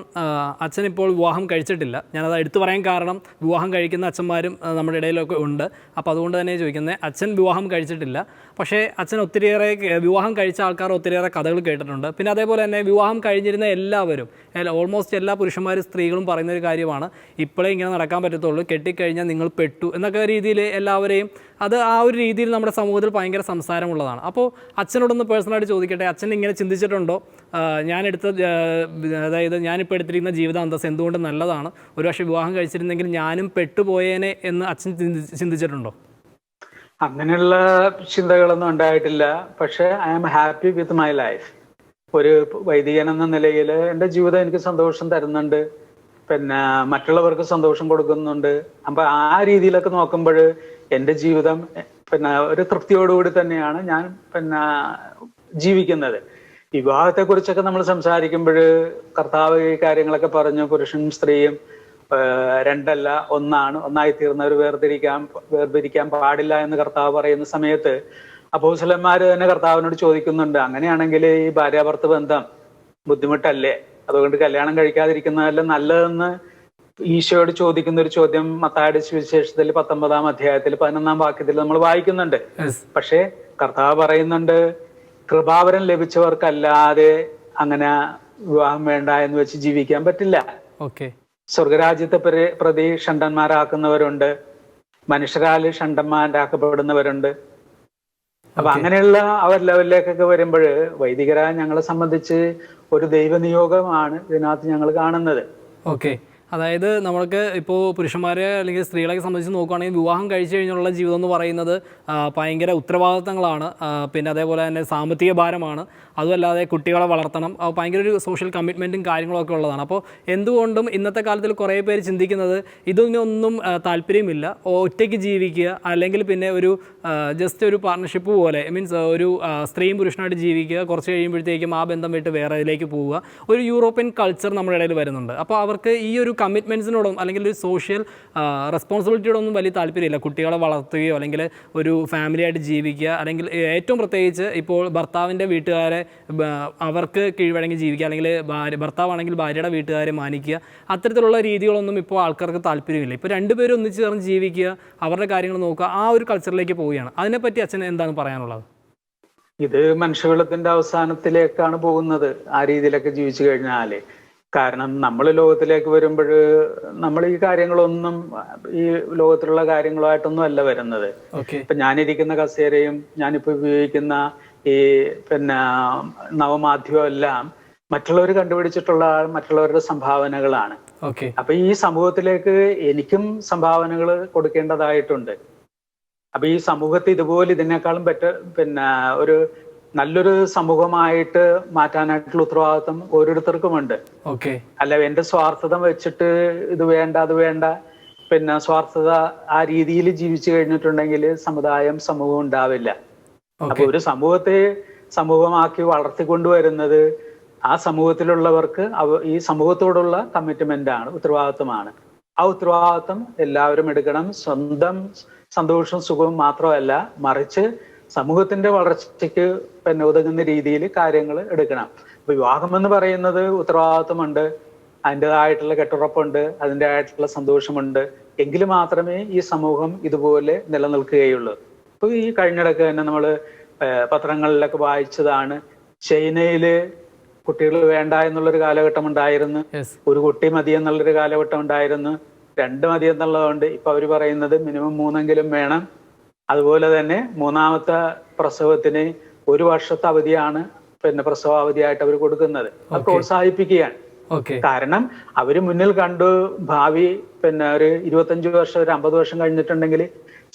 അച്ഛൻ ഇപ്പോൾ വിവാഹം കഴിച്ചിട്ടില്ല. ഞാനത് എടുത്തു പറയാൻ കാരണം വിവാഹം കഴിക്കുന്ന അച്ഛന്മാരും നമ്മുടെ ഇടയിലൊക്കെ ഉണ്ട്. അപ്പോൾ അതുകൊണ്ട് തന്നെ ചോദിക്കുന്നത്, അച്ഛൻ വിവാഹം കഴിച്ചിട്ടില്ല, പക്ഷേ അച്ഛൻ ഒത്തിരിയേറെ വിവാഹം കഴിച്ച ആൾക്കാർ ഒത്തിരിയേറെ കഥകൾ കേട്ടിട്ടുണ്ട്. പിന്നെ അതേപോലെ തന്നെ വിവാഹം കഴിഞ്ഞിരുന്ന എല്ലാവരും, ഓൾമോസ്റ്റ് എല്ലാ പുരുഷന്മാരും സ്ത്രീകളും പറയുന്നൊരു കാര്യമാണ്, ഇപ്പോഴേ ഇങ്ങനെ നടക്കാൻ പറ്റത്തുള്ളൂ, കെട്ടിക്കഴിഞ്ഞാൽ നിങ്ങൾ പെട്ടു എന്നൊക്കെ രീതിയിൽ എല്ലാവരെയും അത് ആ ഒരു രീതിയിൽ നമ്മുടെ സമൂഹത്തിൽ ഭയങ്കര സംസാരമുള്ളതാണ്. അപ്പോൾ അച്ഛനോടൊന്ന് പേഴ്സണലായിട്ട് ചോദിക്കട്ടെ, അച്ഛൻ ഇങ്ങനെ ചിന്തിച്ചിട്ടുണ്ടോ? അതായത് ഞാനിപ്പോൾ എടുത്തിരിക്കുന്ന ജീവിത അന്തസ്സ് എന്തുകൊണ്ട് നല്ലതാണ്, ഒരു പക്ഷേ വിവാഹം കഴിച്ചിരുന്നെങ്കിൽ ഞാനും പെട്ടുപോയേനെ എന്ന് അച്ഛൻ ചിന്തിച്ചിട്ടുണ്ടോ? അങ്ങനെയുള്ള ചിന്തകളൊന്നും ഉണ്ടായിട്ടില്ല. പക്ഷെ I am happy with my life. ഒരു വൈദികൻ എന്ന നിലയിൽ എൻ്റെ ജീവിതം എനിക്ക് സന്തോഷം തരുന്നുണ്ട്, പിന്നെ മറ്റുള്ളവർക്ക് സന്തോഷം കൊടുക്കുന്നുണ്ട്. അപ്പൊ ആ രീതിയിലൊക്കെ നോക്കുമ്പോൾ എൻ്റെ ജീവിതം പിന്നെ ഒരു തൃപ്തിയോടുകൂടി തന്നെയാണ് ഞാൻ പിന്നെ ജീവിക്കുന്നത്. വിവാഹത്തെ കുറിച്ചൊക്കെ നമ്മൾ സംസാരിക്കുമ്പോൾ കർത്താവ് ഈ കാര്യങ്ങളൊക്കെ പറഞ്ഞു, പുരുഷനും സ്ത്രീയും രണ്ടല്ല ഒന്നാണ്, ഒന്നായി തീർന്നവർ വേർതിരിക്കാൻ പാടില്ല എന്ന് കർത്താവ് പറയുന്ന സമയത്ത് അപ്പോസ്തലന്മാര് തന്നെ കർത്താവിനോട് ചോദിക്കുന്നുണ്ട്, അങ്ങനെയാണെങ്കിൽ ഈ ഭാര്യാഭർത്തൃ ബന്ധം ബുദ്ധിമുട്ടല്ലേ, അതുകൊണ്ട് കല്യാണം കഴിക്കാതിരിക്കുന്നതല്ല നല്ലതെന്ന് ഈശോയോട് ചോദിക്കുന്ന ഒരു ചോദ്യം മത്തായിയുടെ സുവിശേഷത്തിൽ 19-ാം അധ്യായത്തിൽ 11-ാം വാക്യത്തിൽ നമ്മൾ വായിക്കുന്നുണ്ട്. പക്ഷേ കർത്താവ് പറയുന്നുണ്ട്, കൃപാവരം ലഭിച്ചവർക്കല്ലാതെ അങ്ങനെ വിവാഹം വേണ്ട എന്ന് വെച്ച് ജീവിക്കാൻ പറ്റില്ല. സ്വർഗരാജ്യത്തെ പ്രതി ഷണ്ടന്മാരാക്കുന്നവരുണ്ട്, മനുഷ്യരാല് ഷണ്ടന്മാരാക്കപ്പെടുന്നവരുണ്ട്. അപ്പൊ അങ്ങനെയുള്ള അവർ ലെവലിലേക്കൊക്കെ വരുമ്പോൾ വൈദികരായ ഞങ്ങളെ സംബന്ധിച്ച് ഒരു ദൈവനിയോഗമാണ് ഇതിനകത്ത് ഞങ്ങൾ കാണുന്നത്. ഓക്കെ അതായത് നമ്മൾക്ക് ഇപ്പോൾ പുരുഷന്മാരെ അല്ലെങ്കിൽ സ്ത്രീകളെ സംബന്ധിച്ച് നോക്കുകയാണെങ്കിൽ വിവാഹം കഴിച്ചു കഴിഞ്ഞുള്ള ജീവിതം എന്ന് പറയുന്നത് ഭയങ്കര ഉത്തരവാദിത്തങ്ങളാണ്, പിന്നെ അതേപോലെ തന്നെ സാമ്പത്തിക ഭാരമാണ്, അതുമല്ലാതെ കുട്ടികളെ വളർത്തണം, ഭയങ്കര ഒരു സോഷ്യൽ കമ്മിറ്റ്മെൻറ്റും കാര്യങ്ങളൊക്കെ ഉള്ളതാണ്. അപ്പോൾ എന്തുകൊണ്ടും ഇന്നത്തെ കാലത്തിൽ കുറേ പേര് ചിന്തിക്കുന്നത് ഇതിനൊന്നും താല്പര്യമില്ല, ഒറ്റയ്ക്ക് ജീവിക്കുക, അല്ലെങ്കിൽ പിന്നെ ഒരു ജസ്റ്റ് ഒരു പാർട്ണർഷിപ്പ് പോലെ, മീൻസ് ഒരു സ്ത്രീയും പുരുഷനായിട്ട് ജീവിക്കുക, കുറച്ച് കഴിയുമ്പോഴത്തേക്കും ആ ബന്ധം വിട്ട് വേറെ ഇതിലേക്ക് പോവുക, ഒരു യൂറോപ്യൻ കൾച്ചർ നമ്മുടെ ഇടയിൽ വരുന്നുണ്ട്. അപ്പോൾ അവർക്ക് ഈ ഒരു കമ്മിറ്റ്മെൻറ്റ്സിനോടും അല്ലെങ്കിൽ ഒരു സോഷ്യൽ റെസ്പോൺസിബിലിറ്റിയോടൊന്നും വലിയ താല്പര്യമില്ല. കുട്ടികളെ വളർത്തുകയോ അല്ലെങ്കിൽ ഒരു ഫാമിലിയായിട്ട് ജീവിക്കുക, അല്ലെങ്കിൽ ഏറ്റവും പ്രത്യേകിച്ച് ഇപ്പോൾ ഭർത്താവിൻ്റെ വീട്ടുകാരെ അവർക്ക് കീഴ്വഴങ്ങി ജീവിക്കുക, അല്ലെങ്കിൽ ഭർത്താവാണെങ്കിൽ ഭാര്യയുടെ വീട്ടുകാരെ മാനിക്കുക, അത്തരത്തിലുള്ള രീതികളൊന്നും ഇപ്പോൾ ആൾക്കാർക്ക് താല്പര്യമില്ല. ഇപ്പോൾ രണ്ടുപേരും ഒന്നിച്ച് ചേർന്ന് ജീവിക്കുക, അവരുടെ കാര്യങ്ങൾ നോക്കുക, ആ ഒരു കൾച്ചറിലേക്ക് പോവുകയാണ്. അതിനെപ്പറ്റി അച്ഛൻ എന്താണ് പറയാനുള്ളത്? ഇത് മനുഷ്യകുലത്തിന്റെ അവസാനത്തിലേക്കാണ് പോകുന്നത് ആ രീതിയിലൊക്കെ ജീവിച്ചു കഴിഞ്ഞാല്. കാരണം നമ്മൾ ലോകത്തിലേക്ക് വരുമ്പോൾ നമ്മൾ ഈ കാര്യങ്ങളൊന്നും ഈ ലോകത്തിലുള്ള കാര്യങ്ങളുമായിട്ടൊന്നും അല്ല വരുന്നത്. ഇപ്പൊ ഞാനിരിക്കുന്ന കസേരയും ഞാനിപ്പോ ഉപയോഗിക്കുന്ന ഈ പിന്നെ നവമാധ്യമം എല്ലാം മറ്റുള്ളവർ കണ്ടുപിടിച്ചിട്ടുള്ള മറ്റുള്ളവരുടെ സംഭാവനകളാണ്. അപ്പൊ ഈ സമൂഹത്തിലേക്ക് എനിക്കും സംഭാവനകൾ കൊടുക്കേണ്ടതായിട്ടുണ്ട്. അപ്പൊ ഈ സമൂഹത്തെ ഇതുപോലെ ഇതിനേക്കാളും പിന്നെ ഒരു നല്ലൊരു സമൂഹമായിട്ട് മാറ്റാനായിട്ടുള്ള ഉത്തരവാദിത്വം ഓരോരുത്തർക്കുമുണ്ട്. അല്ല എന്റെ സ്വാർത്ഥത വെച്ചിട്ട് ഇത് വേണ്ട അത് വേണ്ട, പിന്നെ സ്വാർത്ഥത ആ രീതിയിൽ ജീവിച്ചു കഴിഞ്ഞിട്ടുണ്ടെങ്കിൽ സമൂഹം ഉണ്ടാവില്ല. അപ്പൊ ഒരു സമൂഹത്തെ സമൂഹമാക്കി വളർത്തിക്കൊണ്ടുവരുന്നത് ആ സമൂഹത്തിലുള്ളവർക്ക് ഈ സമൂഹത്തോടുള്ള കമ്മിറ്റ്മെന്റ് ആണ്, ഉത്തരവാദിത്വമാണ്. ആ ഉത്തരവാദിത്വം എല്ലാവരും എടുക്കണം. സ്വന്തം സന്തോഷവും സുഖവും മാത്രമല്ല, മറിച്ച് സമൂഹത്തിന്റെ വളർച്ചയ്ക്ക് പിന്നെ ഉതകുന്ന രീതിയിൽ കാര്യങ്ങൾ എടുക്കണം. വിവാഹം എന്ന് പറയുന്നത് ഉത്തരവാദിത്വമുണ്ട്, അതിൻ്റെതായിട്ടുള്ള കെട്ടുറപ്പുണ്ട്, അതിൻ്റെതായിട്ടുള്ള സന്തോഷമുണ്ട്. എങ്കിൽ മാത്രമേ ഈ സമൂഹം ഇതുപോലെ നിലനിൽക്കുകയുള്ളൂ. ഇപ്പൊ ഈ കഴിഞ്ഞിടക്ക് തന്നെ നമ്മൾ പത്രങ്ങളിലൊക്കെ വായിച്ചതാണ്, ചൈനയില് കുട്ടികൾ വേണ്ട എന്നുള്ളൊരു കാലഘട്ടം ഉണ്ടായിരുന്നു, ഒരു കുട്ടി മതി എന്നുള്ളൊരു കാലഘട്ടം ഉണ്ടായിരുന്നു, 2 മതി എന്നുള്ളതുകൊണ്ട് ഇപ്പൊ അവര് പറയുന്നത് മിനിമം 3 വേണം. അതുപോലെ തന്നെ 3ാമത്തെ പ്രസവത്തിന് 1 വർഷത്തെ അവധിയാണ് പിന്നെ പ്രസവ അവധിയായിട്ട് അവർ കൊടുക്കുന്നത്. അത് പ്രോത്സാഹിപ്പിക്കുകയാണ്. കാരണം അവര് മുന്നിൽ കണ്ടു ഭാവി പിന്നെ ഒരു 25 വർഷം ഒരു 50 വർഷം കഴിഞ്ഞിട്ടുണ്ടെങ്കിൽ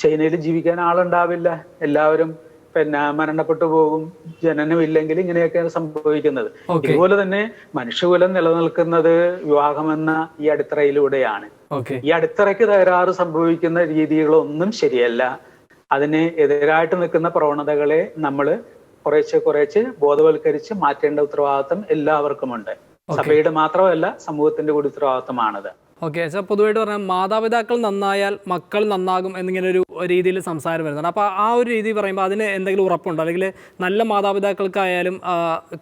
ചൈനയിൽ ജീവിക്കാൻ ആളുണ്ടാവില്ല, എല്ലാവരും പിന്നെ മരണപ്പെട്ടു പോകും, ജനനമില്ലെങ്കിൽ ഇങ്ങനെയൊക്കെയാണ് സംഭവിക്കുന്നത്. ഇതുപോലെ തന്നെ മനുഷ്യകുലം നിലനിൽക്കുന്നത് വിവാഹമെന്ന ഈ അടിത്തറയിലൂടെയാണ്. ഈ അടിത്തറയ്ക്ക് തകരാറ് സംഭവിക്കുന്ന രീതികളൊന്നും ശരിയല്ല. അതിന് എതിരായിട്ട് നിൽക്കുന്ന പ്രവണതകളെ നമ്മൾ കുറേശ്ശെ ബോധവൽക്കരിച്ച് മാറ്റേണ്ട ഉത്തരവാദിത്വം എല്ലാവർക്കുമുണ്ട്. സഭയുടെ മാത്രമല്ല സമൂഹത്തിന്റെ കൂടി ഉത്തരവാദിത്വമാണത്. സാർ, പൊതുവായിട്ട് പറഞ്ഞാൽ മാതാപിതാക്കൾ നന്നായാൽ മക്കൾ നന്നാകും എന്നിങ്ങനെ ഒരു രീതിയിൽ സംസാരം വരുന്നുണ്ട്. അപ്പോൾ ആ ഒരു രീതി പറയുമ്പോൾ അതിന് എന്തെങ്കിലും ഉറപ്പുണ്ടോ? അല്ലെങ്കിൽ നല്ല മാതാപിതാക്കൾക്കായാലും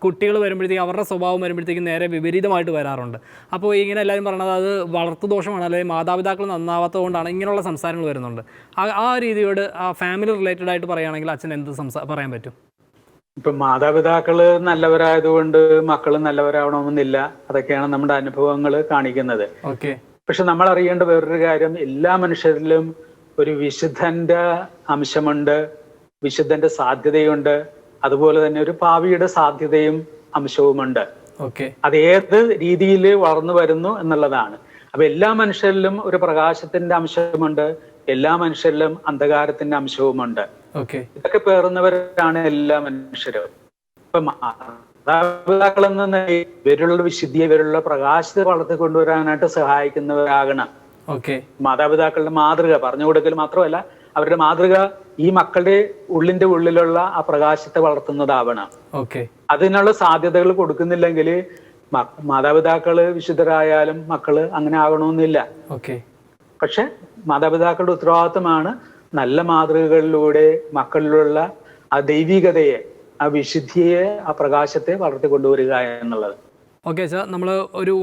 കുട്ടികൾ വരുമ്പോഴത്തേക്കും അവരുടെ സ്വഭാവം വരുമ്പോഴത്തേക്കും നേരെ വിപരീതമായിട്ട് വരാറുണ്ട്. അപ്പോൾ ഇങ്ങനെ എല്ലാവരും പറയുന്നത് അത് വളർത്തുദോഷമാണ്, അല്ലെങ്കിൽ മാതാപിതാക്കൾ നന്നാവാത്തത് കൊണ്ടാണ്, ഇങ്ങനെയുള്ള സംസാരങ്ങൾ വരുന്നുണ്ട്. ആ രീതിയോട് ഫാമിലി റിലേറ്റഡ് ആയിട്ട് പറയുകയാണെങ്കിൽ അച്ഛൻ എന്ത് പറയാൻ പറ്റും? ഇപ്പൊ മാതാപിതാക്കള് നല്ലവരായതുകൊണ്ട് മക്കള് നല്ലവരാവണമെന്നില്ല. അതൊക്കെയാണ് നമ്മുടെ അനുഭവങ്ങൾ കാണിക്കുന്നത്. പക്ഷെ നമ്മൾ അറിയേണ്ട വേറൊരു കാര്യം, എല്ലാ മനുഷ്യരിലും ഒരു വിശുദ്ധന്റെ അംശമുണ്ട്, വിശുദ്ധന്റെ സാധ്യതയുണ്ട്, അതുപോലെ തന്നെ ഒരു പാപിയുടെ സാധ്യതയും അംശവുമുണ്ട്. അത് ഏത് രീതിയിൽ വളർന്നു വരുന്നു എന്നുള്ളതാണ്. അപ്പൊ എല്ലാ മനുഷ്യരിലും ഒരു പ്രകാശത്തിന്റെ അംശമുണ്ട്, എല്ലാ മനുഷ്യരിലും അന്ധകാരത്തിന്റെ അംശവുമുണ്ട്. ഇതൊക്കെ പേറുന്നവരാണ് എല്ലാ മനുഷ്യരും. ഇപ്പൊ മാതാപിതാക്കളെന്ന ഇവരുള്ള വിശുദ്ധിയെ, ഇവരുള്ള പ്രകാശത്തെ വളർത്തിക്കൊണ്ടുവരാനായിട്ട് സഹായിക്കുന്നവരാകണം. മാതാപിതാക്കളുടെ മാതൃക പറഞ്ഞു കൊടുക്കൽ മാത്രമല്ല, അവരുടെ മാതൃക ഈ മക്കളുടെ ഉള്ളിലുള്ള ആ പ്രകാശത്തെ വളർത്തുന്നതാവണം. അതിനുള്ള സാധ്യതകൾ കൊടുക്കുന്നില്ലെങ്കിൽ മാതാപിതാക്കള് വിശുദ്ധരായാലും മക്കള് അങ്ങനെ ആകണമെന്നില്ല. പക്ഷെ മാതാപിതാക്കളുടെ ഉത്തരവാദിത്വമാണ് നല്ല മാതൃകകളിലൂടെ മക്കളിലുള്ള ആ ദൈവികതയെ, ആ വിശുദ്ധിയെ, ആ പ്രകാശത്തെ വളർത്തിക്കൊണ്ടുവരിക എന്നുള്ളത്. സാർ, നമ്മൾ ഒരു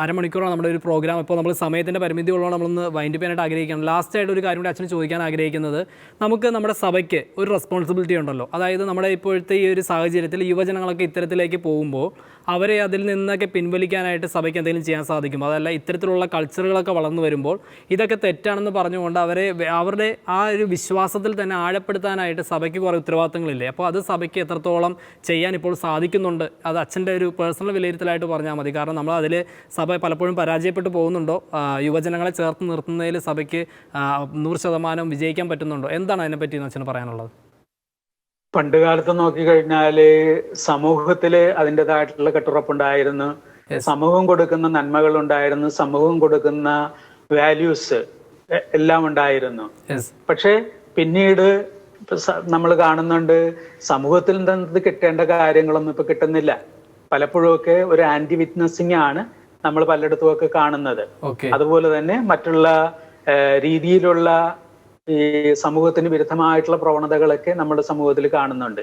അരമണിക്കൂറാണ് നമ്മുടെ ഒരു പ്രോഗ്രാം. ഇപ്പോൾ നമ്മൾ സമയത്തിൻ്റെ പരിമിതി ഉള്ളതുകൊണ്ട് നമ്മളൊന്ന് വൈൻഡ് ചെയ്യാനായിട്ട് ആഗ്രഹിക്കുകയാണ്. ലാസ്റ്റായിട്ട് ഒരു കാര്യം കൂടി അച്ഛന് ചോദിക്കാൻ ആഗ്രഹിക്കുന്നത്, നമുക്ക് നമ്മുടെ സഭയ്ക്ക് ഒരു റെസ്പോൺസിബിലിറ്റി ഉണ്ടല്ലോ. അതായത് നമ്മുടെ ഇപ്പോഴത്തെ ഈ ഒരു സാഹചര്യത്തിൽ യുവജനങ്ങളൊക്കെ ഇത്തരത്തിലേക്ക് പോകുമ്പോൾ അവരെ അതിൽ നിന്നൊക്കെ പിൻവലിക്കാനായിട്ട് സഭയ്ക്ക് എന്തെങ്കിലും ചെയ്യാൻ സാധിക്കും? അതല്ല, ഇത്തരത്തിലുള്ള കൾച്ചറുകളൊക്കെ വളർന്നു വരുമ്പോൾ ഇതൊക്കെ തെറ്റാണെന്ന് പറഞ്ഞുകൊണ്ട് അവരുടെ ആ ഒരു വിശ്വാസത്തിൽ തന്നെ ആഴപ്പെടുത്താനായിട്ട് സഭയ്ക്ക് കുറേ ഉത്തരവാദിത്തങ്ങളില്ലേ? അപ്പോൾ അത് സഭയ്ക്ക് എത്രത്തോളം ചെയ്യാൻ ഇപ്പോൾ സാധിക്കുന്നുണ്ട്? അത് അച്ഛൻ്റെ ഒരു പേഴ്സണൽ വിലയിരുത്തൽ ചുരുക്കത്തിലായിട്ട് പറഞ്ഞാൽ മതി. കാരണം നമ്മൾ അതിൽ സഭ പലപ്പോഴും പരാജയപ്പെട്ടു പോകുന്നുണ്ടോ, യുവജനങ്ങളെ ചേർത്ത് നിർത്തുന്നതിൽ സഭയ്ക്ക് 100% വിജയിക്കാൻ പറ്റുന്നുണ്ടോ, എന്താണ് അതിനെപ്പറ്റി എന്ന് അച്ഛന് പറയാനുള്ളത്? പണ്ട് കാലത്ത് നോക്കിക്കഴിഞ്ഞാല് സമൂഹത്തില് അതിൻ്റെതായിട്ടുള്ള കെട്ടുറപ്പുണ്ടായിരുന്നു, സമൂഹം കൊടുക്കുന്ന നന്മകൾ ഉണ്ടായിരുന്നു, സമൂഹം കൊടുക്കുന്ന വാല്യൂസ് എല്ലാം ഉണ്ടായിരുന്നു. പക്ഷെ പിന്നീട് നമ്മൾ കാണുന്നുണ്ട് സമൂഹത്തിൽ നിന്ന് കിട്ടേണ്ട കാര്യങ്ങളൊന്നും ഇപ്പൊ കിട്ടുന്നില്ല. പലപ്പോഴും ഒക്കെ ഒരു ആന്റി വിറ്റ്നസിങ് ആണ് നമ്മൾ പലയിടത്തും ഒക്കെ കാണുന്നത്. അതുപോലെ തന്നെ മറ്റുള്ള രീതിയിലുള്ള ഈ സമൂഹത്തിന് വിരുദ്ധമായിട്ടുള്ള പ്രവണതകളൊക്കെ നമ്മുടെ സമൂഹത്തിൽ കാണുന്നുണ്ട്.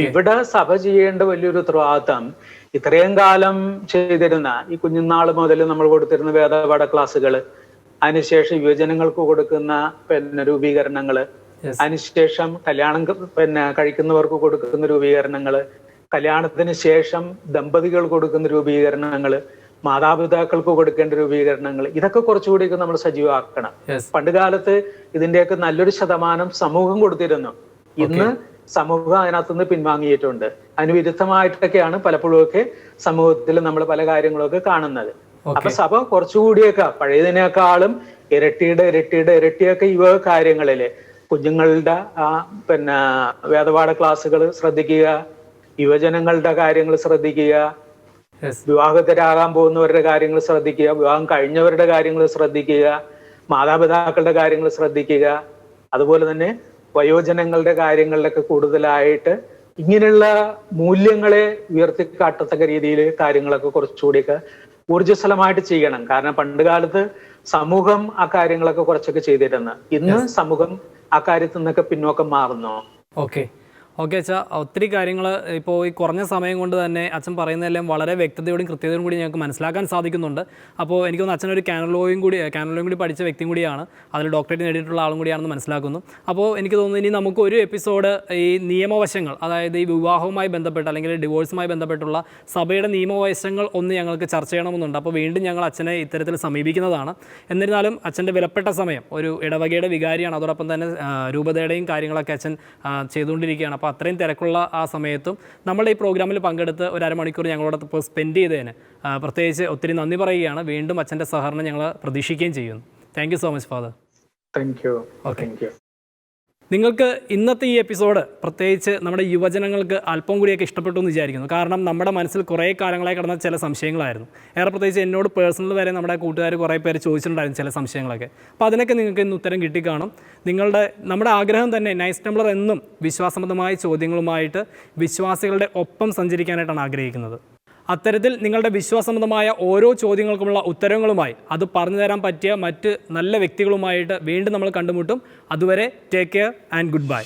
ഇവിടെ സഭ ചെയ്യേണ്ട വലിയൊരു ഉത്തരവാദിത്തം ഇത്രയും കാലം ചെയ്തിരുന്ന ഈ കുഞ്ഞുനാൾ മുതൽ നമ്മൾ കൊടുത്തിരുന്ന വേദപാഠ ക്ലാസ്സുകൾ, അതിനുശേഷം യുവജനങ്ങൾക്ക് കൊടുക്കുന്ന രൂപീകരണങ്ങള്, അതിനുശേഷം കല്യാണം കഴിക്കുന്നവർക്ക് കൊടുക്കുന്ന രൂപീകരണങ്ങള്, കല്യാണത്തിന് ശേഷം ദമ്പതികൾ കൊടുക്കുന്ന രൂപീകരണങ്ങള്, മാതാപിതാക്കൾക്ക് കൊടുക്കേണ്ട രൂപീകരണങ്ങൾ, ഇതൊക്കെ കുറച്ചുകൂടിയൊക്കെ നമ്മൾ സജീവമാക്കണം. പണ്ട് കാലത്ത് ഇതിന്റെയൊക്കെ നല്ലൊരു ശതമാനം സമൂഹം കൊടുത്തിരുന്നു. ഇന്ന് സമൂഹം അതിനകത്തുനിന്ന് പിൻവാങ്ങിയിട്ടുണ്ട്. അതിന് വിരുദ്ധമായിട്ടൊക്കെയാണ് പലപ്പോഴും ഒക്കെ സമൂഹത്തിൽ നമ്മൾ പല കാര്യങ്ങളൊക്കെ കാണുന്നത്. അപ്പൊ സഭ കുറച്ചുകൂടിയൊക്കെ പഴയതിനേക്കാളും ഇരട്ടിയൊക്കെ യുവ കാര്യങ്ങളില് കുഞ്ഞുങ്ങളുടെ വേദപാഠ ക്ലാസ്സുകൾ ശ്രദ്ധിക്കുക, യുവജനങ്ങളുടെ കാര്യങ്ങൾ ശ്രദ്ധിക്കുക, വിവാഹിതരാകാൻ പോകുന്നവരുടെ കാര്യങ്ങൾ ശ്രദ്ധിക്കുക, വിവാഹം കഴിഞ്ഞവരുടെ കാര്യങ്ങൾ ശ്രദ്ധിക്കുക, മാതാപിതാക്കളുടെ കാര്യങ്ങൾ ശ്രദ്ധിക്കുക, അതുപോലെ തന്നെ വയോജനങ്ങളുടെ കാര്യങ്ങളിലൊക്കെ കൂടുതലായിട്ട് ഇങ്ങനെയുള്ള മൂല്യങ്ങളെ ഉയർത്തിക്കാട്ടത്തക്ക രീതിയിൽ കാര്യങ്ങളൊക്കെ കുറച്ചുകൂടിയൊക്കെ ഊർജ്ജസ്വലമായിട്ട് ചെയ്യണം. കാരണം പണ്ട് കാലത്ത് സമൂഹം ആ കാര്യങ്ങളൊക്കെ കുറച്ചൊക്കെ ചെയ്തിരുന്നു. ഇന്ന് സമൂഹം ആ കാര്യത്തിൽ നിന്നൊക്കെ പിന്നോക്കം മാറുന്നു. ഓക്കെ അച്ഛാ, ഒത്തിരി കാര്യങ്ങൾ ഇപ്പോൾ ഈ കുറഞ്ഞ സമയം കൊണ്ട് തന്നെ അച്ഛൻ പറയുന്നതെല്ലാം വളരെ വ്യക്തതയോടും കൃത്യതയോടും കൂടി ഞങ്ങൾക്ക് മനസ്സിലാക്കാൻ സാധിക്കുന്നുണ്ട്. അപ്പോൾ എനിക്ക് തോന്നുന്നു അച്ഛനൊരു കാനലോയും കൂടി പഠിച്ച വ്യക്തിയും കൂടിയാണ്, അതിൽ ഡോക്ടറേറ്റ് നേടിയിട്ടുള്ള ആളും കൂടിയാണെന്ന് മനസ്സിലാക്കുന്നു. അപ്പോൾ എനിക്ക് തോന്നുന്നു ഇനി നമുക്ക് ഒരു എപ്പിസോഡ് ഈ നിയമവശങ്ങൾ, അതായത് ഈ വിവാഹവുമായി ബന്ധപ്പെട്ട് അല്ലെങ്കിൽ ഡിവോഴ്സുമായി ബന്ധപ്പെട്ടുള്ള സഭയുടെ നിയമവശങ്ങൾ ഒന്ന് ഞങ്ങൾക്ക് ചർച്ച ചെയ്യണമെന്നുണ്ട്. അപ്പോൾ വീണ്ടും ഞങ്ങൾ അച്ഛനെ ഇത്തരത്തിൽ സമീപിക്കുന്നതാണ്. എന്നിരുന്നാലും അച്ഛൻ്റെ വിലപ്പെട്ട സമയം, ഒരു ഇടവകയുടെ വികാരിയാണ്, അതോടൊപ്പം തന്നെ രൂപതയുടെയും കാര്യങ്ങളൊക്കെ അച്ഛൻ ചെയ്തുകൊണ്ടിരിക്കുകയാണ്. അപ്പോൾ അത്രയും തിരക്കുള്ള ആ സമയത്തും നമ്മൾ ഈ പ്രോഗ്രാമിൽ പങ്കെടുത്ത് ഒരു അരമണിക്കൂർ ഞങ്ങളോടൊപ്പം സ്പെൻഡ് ചെയ്തതിന് പ്രത്യേകിച്ച് ഒത്തിരി നന്ദി പറയുകയാണ്. വീണ്ടും അച്ഛൻ്റെ സഹകരണം ഞങ്ങൾ പ്രതീക്ഷിക്കുകയും ചെയ്യുന്നു. Thank you so much father. Thank you. നിങ്ങൾക്ക് ഇന്നത്തെ ഈ എപ്പിസോഡ് പ്രത്യേകിച്ച് നമ്മുടെ യുവജനങ്ങൾക്ക് അല്പം കൂടിയൊക്കെ ഇഷ്ടപ്പെട്ടു എന്ന് വിചാരിക്കുന്നു. കാരണം നമ്മുടെ മനസ്സിൽ കുറേ കാലങ്ങളായി കിടന്ന ചില സംശയങ്ങളായിരുന്നു. പ്രത്യേകിച്ച് എന്നോട് പേഴ്സണൽ വരെ നമ്മുടെ കൂട്ടുകാർ കുറേ പേര് ചോദിച്ചിട്ടുണ്ടായിരുന്നു ചില സംശയങ്ങളൊക്കെ. അപ്പോൾ അതിനൊക്കെ നിങ്ങൾക്ക് ഇന്ന് ഉത്തരം കിട്ടിക്കാണും. നമ്മുടെ ആഗ്രഹം തന്നെ നൈസ് ടംബ്ലർ എന്നും വിശ്വാസബദ്ധമായ ചോദ്യങ്ങളുമായിട്ട് വിശ്വാസികളുടെ ഒപ്പം സഞ്ചരിക്കാനായിട്ടാണ് ആഗ്രഹിക്കുന്നത്. അത്തരത്തിൽ നിങ്ങളുടെ വിശ്വാസബദ്ധമായ ഓരോ ചോദ്യങ്ങൾക്കുമുള്ള ഉത്തരങ്ങളുമായി അത് പറഞ്ഞു തരാൻ പറ്റിയ മറ്റ് നല്ല വ്യക്തികളുമായിട്ട് വീണ്ടും നമ്മൾ കണ്ടുമുട്ടും. അതുവരെ take care and good bye.